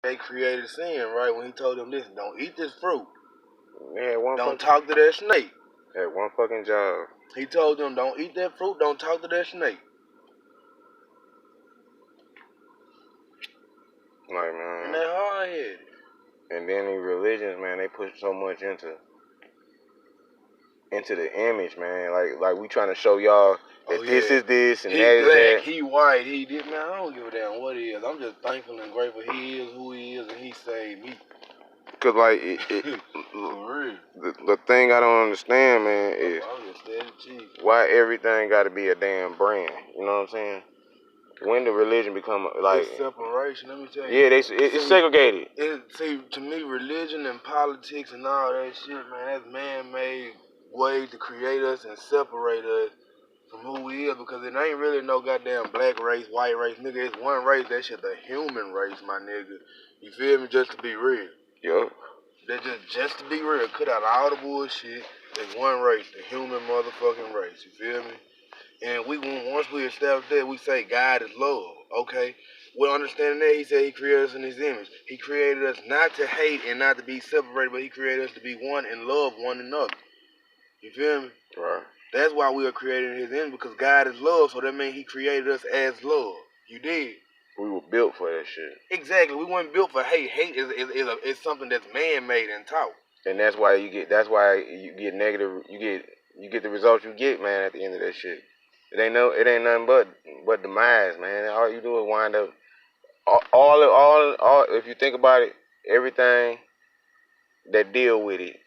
they created sin, right? When he told them, listen, don't eat this fruit. Yeah, don't talk to that snake. Had one fucking job. He told them, don't eat that fruit, don't talk to that snake. Like, man. And they hard-headed. And then these religions, man, they push so much into the image, man. Like we trying to show y'all that this is this and he that black, is that. He white, he did. Man, I don't give a damn what he is. I'm just thankful and grateful he is who he is and he saved me. Cause like For real. The thing I don't understand, man, is why everything got to be a damn brand. You know what I'm saying? When the religion become like it's separation, let me tell you. Yeah, it's segregated. See, to me, religion and politics and all that shit, man, that's man-made way to create us and separate us from who we is, because it ain't really no goddamn black race, white race, nigga. It's one race. That shit the human race, my nigga. You feel me? Just to be real. Yup. That just to be real. Cut out all the bullshit. There's one race, the human motherfucking race. You feel me? And once we establish that, we say God is love. Okay? Well, understanding that, he said he created us in his image. He created us not to hate and not to be separated, but he created us to be one and love one another. You feel me? Right. That's why we are created in his image, because God is love, so that means he created us as love. You did. We were built for that shit. Exactly. We weren't built for hate. Hate is something that's man-made and taught. And that's why you get negative. You get the results you get, man. At the end of that shit, it ain't nothing but demise, man. All you do is wind up all. If you think about it, everything that deal with it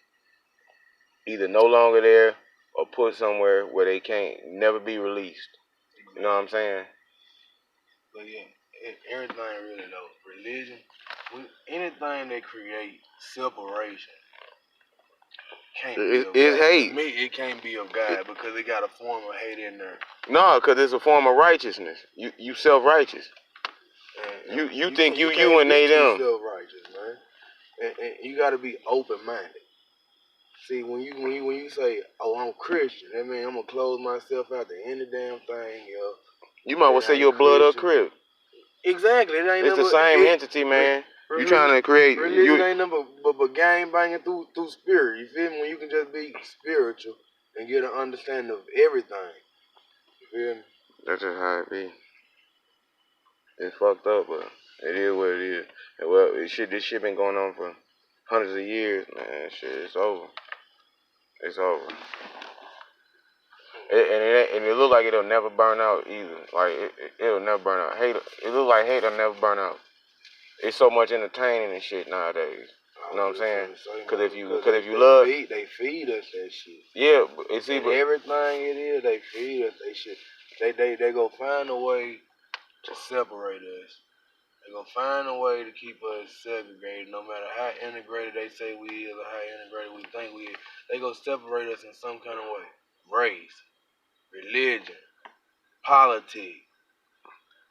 either no longer there or put somewhere where they can't never be released. You know what I'm saying? But yeah, everything really though, religion, anything that creates separation can't be of God. Hate. To me, it can't be of God because it got a form of hate in there. No, because it's a form of righteousness. You self-righteous. You think you and they them. Self-righteous, man. And you got to be open-minded. See, when you say, "Oh, I'm Christian," that means I'm gonna close myself out to any damn thing, yo. You might well say you're blood or crib. Exactly. It's the same entity, man. You trying to create religion ain't nothing but gang banging through spirit. You feel me? When you can just be spiritual and get an understanding of everything. You feel me? That's just how it be. It's fucked up, but it is what it is. And well, this shit been going on for hundreds of years, man. Shit, it's over. It's over. And it look like it'll never burn out either. Like it'll never burn out. It look like hate will never burn out. It's so much entertaining and shit nowadays. You know what I'm saying? Because if you love, they feed us that shit. Yeah, it's even everything it is. They feed us that shit. They go find a way to separate us. They gonna find a way to keep us segregated, no matter how integrated they say we is or how integrated we think we is. They gonna separate us in some kind of way. Race, religion, politics,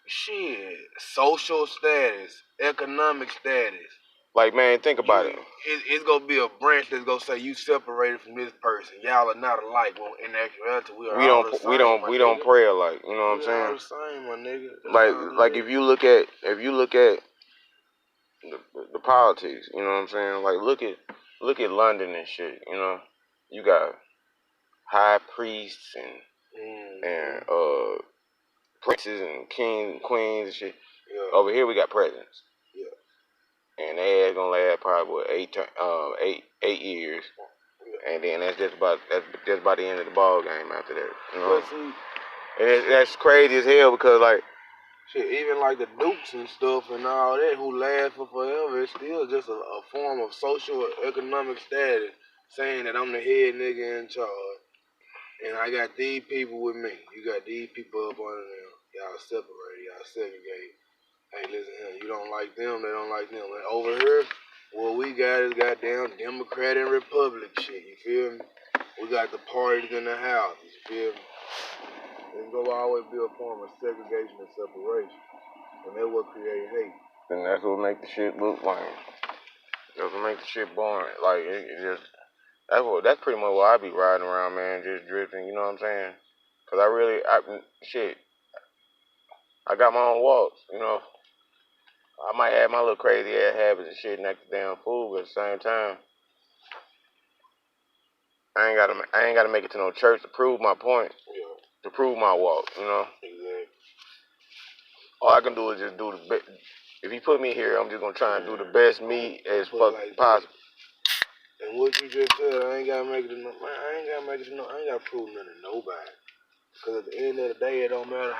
shit, social status, economic status. Like, man, think about it. It's gonna be a branch that's gonna say you separated from this person. Y'all are not alike. Well, in actuality, we don't pray alike. You know what I'm saying? All the same, my nigga. Like if you look at the politics, you know what I'm saying? Like look at London and shit. You know, you got high priests and princes and kings, queens and shit. Yeah. Over here we got presidents. Yeah. And they gonna last probably what, 8 years. Yeah. And then that's just about the end of the ball game after that. You know. And that's crazy as hell because like shit, even like the dukes and stuff and all that who last for forever, it's still just a form of social or economic status, saying that I'm the head nigga in charge. And I got these people with me. You got these people up under them. Y'all separate. Y'all segregate. Hey, listen here. You don't like them. They don't like them. And over here, what we got is goddamn Democrat and Republic shit. You feel me? We got the parties in the house. You feel me? It's gonna always be a form of segregation and separation. And that's what create hate. And that's what make the shit look lame. That's what make the shit boring. Like, it just... That's pretty much why I be riding around, man, just drifting, you know what I'm saying? Because I got my own walks, you know? I might have my little crazy ass habits and shit and act the damn fool, but at the same time, I ain't gotta make it to no church to prove my point, to prove my walk, you know. Exactly. All I can do is just do the best. If he put me here, I'm just gonna try and do the best me as fucking possible. And what you just said, I ain't gotta make it to no, man, I ain't gotta prove nothing to nobody. Cause at the end of the day, it don't matter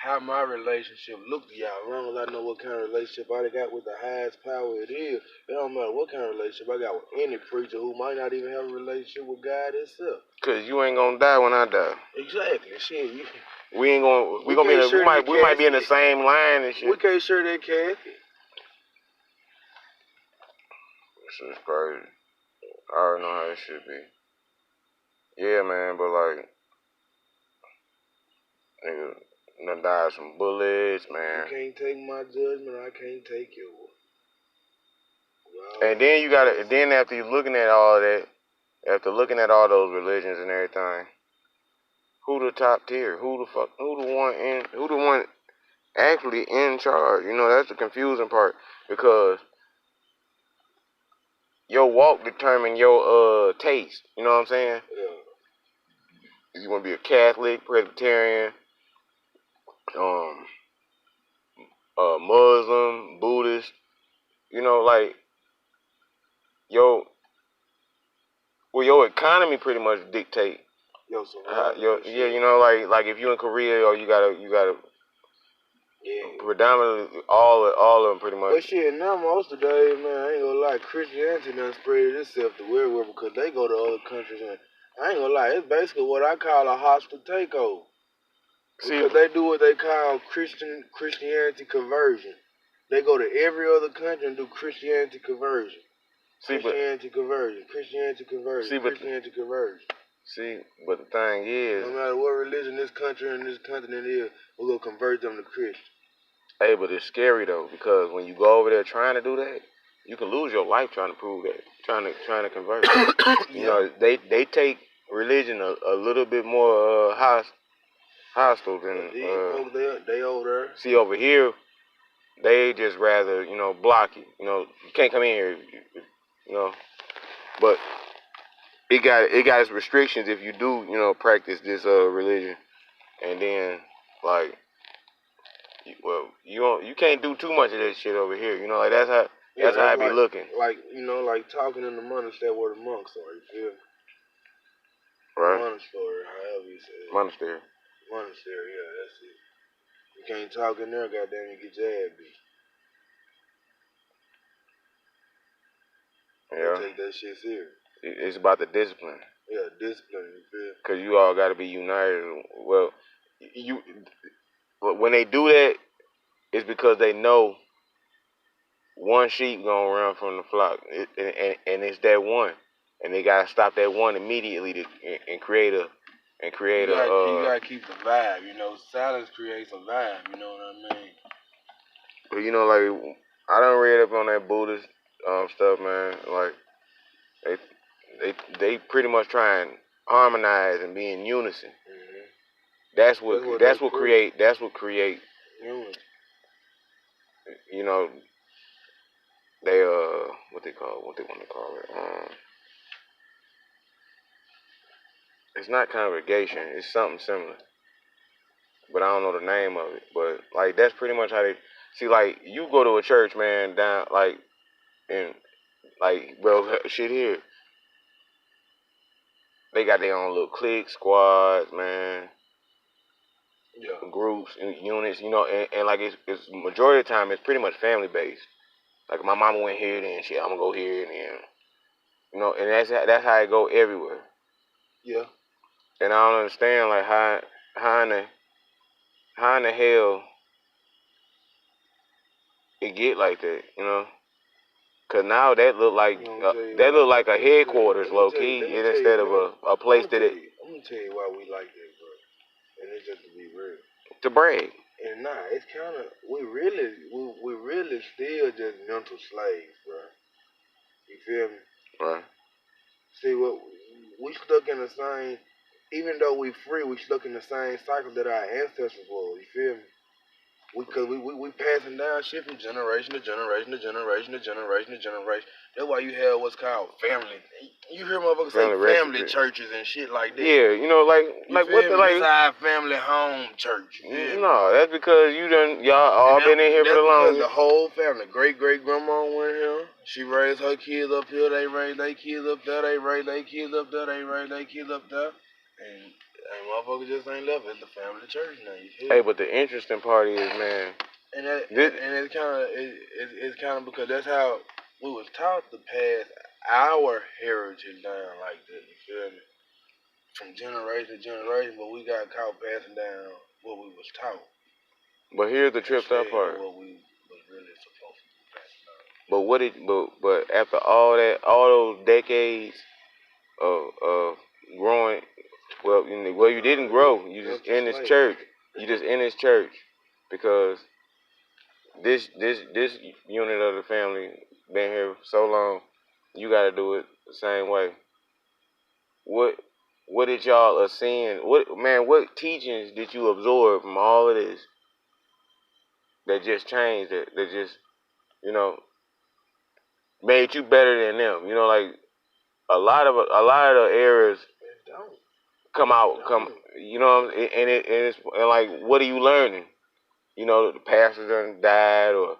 how my relationship look to y'all. As long as I know what kind of relationship I got with the highest power it is, it don't matter what kind of relationship I got with any preacher who might not even have a relationship with God itself. Cause you ain't gonna die when I die. Exactly. Shit. We might be in the same line and shit. We can't share that casket. This shit's crazy. I already know how it should be. Yeah, man, but like, nigga, done died some bullets, man. You can't take my judgment, I can't take yours. Well, and then after you looking at all that, after looking at all those religions and everything, who the top tier? Who the one actually in charge? You know, that's the confusing part, because your walk determine your taste. You know what I'm saying? Yeah. You want to be a Catholic, Presbyterian, Muslim, Buddhist. You know, like your economy pretty much dictate. You know, like if you in Korea, or you gotta. Yeah. Predominantly, all of them pretty much. But shit, now most of the days, man, I ain't gonna lie, Christianity done spread itself to everywhere because they go to other countries, and I ain't gonna lie, it's basically what I call a hostile takeover. Because they do what they call Christianity conversion. They go to every other country and do Christianity conversion. Christianity conversion. See, but the thing is, no matter what religion this country and this continent is, we're gonna convert them to Christian. Hey, but it's scary though, because when you go over there trying to do that, you can lose your life trying to prove that, trying to convert. You know, they take religion a little bit more hostile than they over there. See, over here, they just rather block you. You know, you can't come in here. You know, but it got its restrictions if you do practice this religion, and then like. Well, you can't do too much of that shit over here. You know, like that's how I be looking. Like like talking in the monastery where the monks are. You feel? Right. Monastery, however you say it. Monastery. Monastery, yeah, that's it. You can't talk in there, goddamn, you get your ass beat. Yeah. They take that shit serious. It's about the discipline. Yeah, discipline. You feel? Cause you all got to be united. Well, when they do that, it's because they know one sheep gonna run from the flock, and it's that one, and they gotta stop that one immediately and create a. You gotta keep the vibe. You know, silence creates a vibe. You know what I mean? But you know, like I done read up on that Buddhist stuff, man. Like they pretty much try and harmonize and be in unison. Mm-hmm. That's what create unity. You know, they what they want to call it. It's not congregation. It's something similar, but I don't know the name of it. But like that's pretty much how they see. Like you go to a church, man, down like in like shit here. They got their own little cliques, squads, man. Yeah. Groups and units, you know, and like it's majority of the time it's pretty much family based. Like my mama went here, then shit, I'm gonna go here, and then you know, and that's how it go everywhere. Yeah. And I don't understand like how in the hell it get like that, you know? Cause now that look like a headquarters, low key, instead of a place that it. I'm gonna tell you why we like that, bro. And it's just to be real. To brag. And it's kind of we really still just mental slaves, bro. You feel me? Right. See what we stuck in the same. Even though we free, we stuck in the same cycle that our ancestors were. You feel me? We passing down shit from generation to generation to generation to generation to generation. That's why you have what's called family. You hear motherfuckers say family churches and shit like that. Yeah, you know, like what the like. This our family home church. No, that's because y'all all been in here for the longest. Because the whole family, great grandma went here. She raised her kids up here. They raised their kids up there. They raised their kids up there. They raised their kids up there. And motherfuckers just ain't left. It's the family church now. You feel? Hey, but the interesting part is, man. And it's kind of because that's how we was taught to pass our heritage down like that. You feel me? From generation to generation, but we got caught passing down what we was taught. But here's the tripped up part. What we was really supposed to be passing But down. but after all those decades of growing, you didn't grow. You just in this church. You just in this church because this unit of the family been here so long. You got to do it the same way. What did y'all ascend? What teachings did you absorb from all of this that just changed it? That just, made you better than them? You know, like a lot of the errors come out. You know, and like, what are you learning? You know, the pastor done died or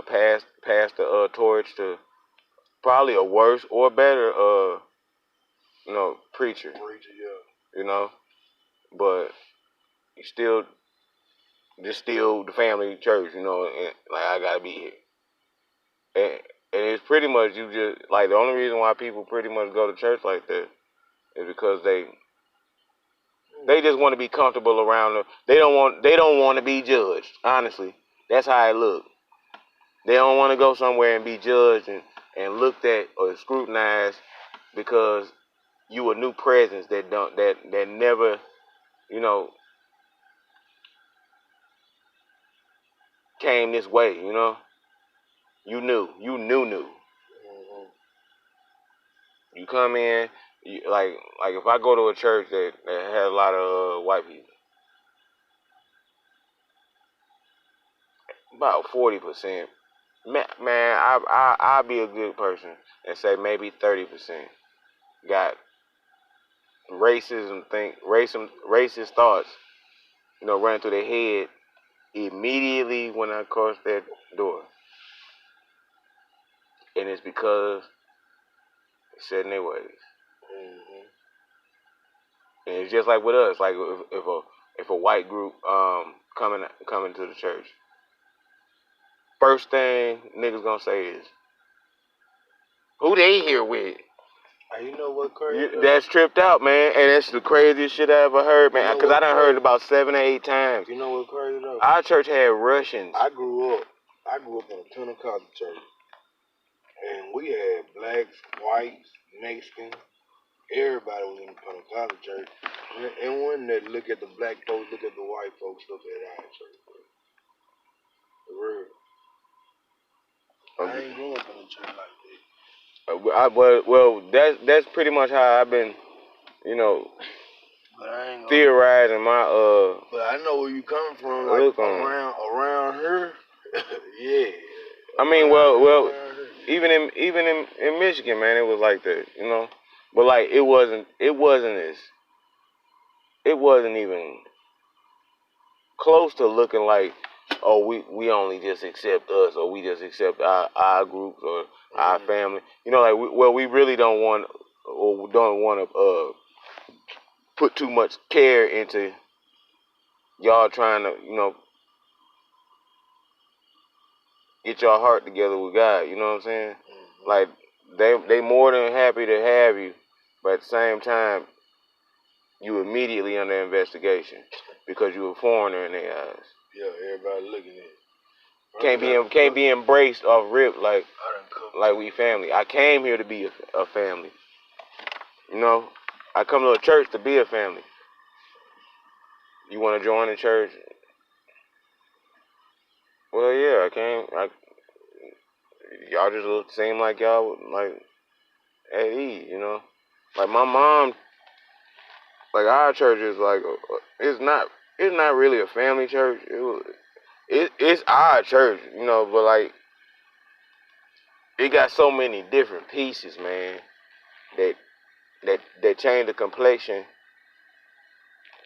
passed the torch to probably a worse or better preacher. You know, but you still the family church. You know, and like I gotta be here. And it's pretty much you just like the only reason why people pretty much go to church like that is because they just want to be comfortable around them. They don't want to be judged. Honestly, that's how it look. They don't want to go somewhere and be judged and looked at or scrutinized because you a new presence that never, came this way. You knew. Mm-hmm. You come in, like if I go to a church that has a lot of white people, about 40%. Man, I'll be a good person and say maybe 30% got racist thoughts, running through their head immediately when I cross that door, and it's because they're set in their ways. Mm-hmm. And it's just like with us, like if a white group coming to the church, first thing niggas gonna say is, who they here with? You know what crazy? That's tripped out, man, and that's the craziest shit I ever heard, man. Because I done heard it about 7 or 8 times. You know what crazy though? Our church had Russians. I grew up in a Pentecostal church, and we had blacks, whites, Mexicans. Everybody was in the Pentecostal church, and when they look at the black folks, look at the white folks, look at our church. For real. I ain't grew up in a church like that. Well, that's pretty much how I've been, theorizing my But I know where you coming from, like around her. Yeah. I mean, well, even in Michigan, man, it was like that, But like it wasn't even close to looking like, oh, we only just accept us, or we just accept our groups or our family. Like we really don't want to put too much care into y'all trying to get your heart together with God. You know what I'm saying? Mm-hmm. Like they more than happy to have you, but at the same time, you immediately under investigation because you a foreigner in their eyes. Yeah, everybody looking at you. Can't be embraced off rip like we family. I came here to be a family. I come to a church to be a family. You want to join the church? Well, yeah, I came. Y'all just seem like y'all like at ease, Like my mom, like our church is like it's not really a family church. it's our church, you know, but like it got so many different pieces, man, that that change the complexion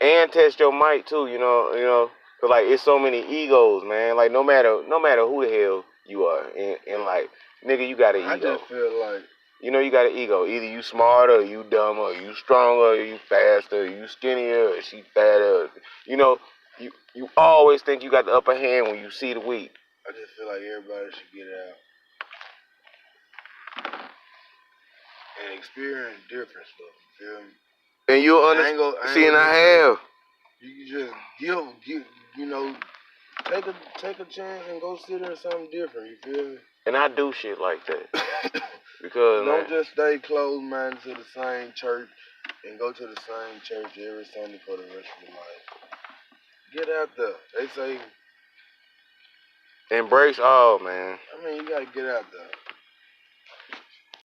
and test your mic too, cause like it's so many egos, man. Like no matter who the hell you are, and like nigga, you got an ego. I just feel like you got an ego. Either you smarter, or you dumber, or you stronger, or you faster, or you skinnier, or she fatter. You always think you got the upper hand when you see the weak. I just feel like everybody should get out and experience different stuff. You feel me? And you'll understand. See, and I have. You just give, take a chance and go sit in something different. You feel me? And I do shit like that because don't just stay closed minded to the same church and go to the same church every Sunday for the rest of your life. Get out there. They say embrace all, man. I mean, you gotta get out there.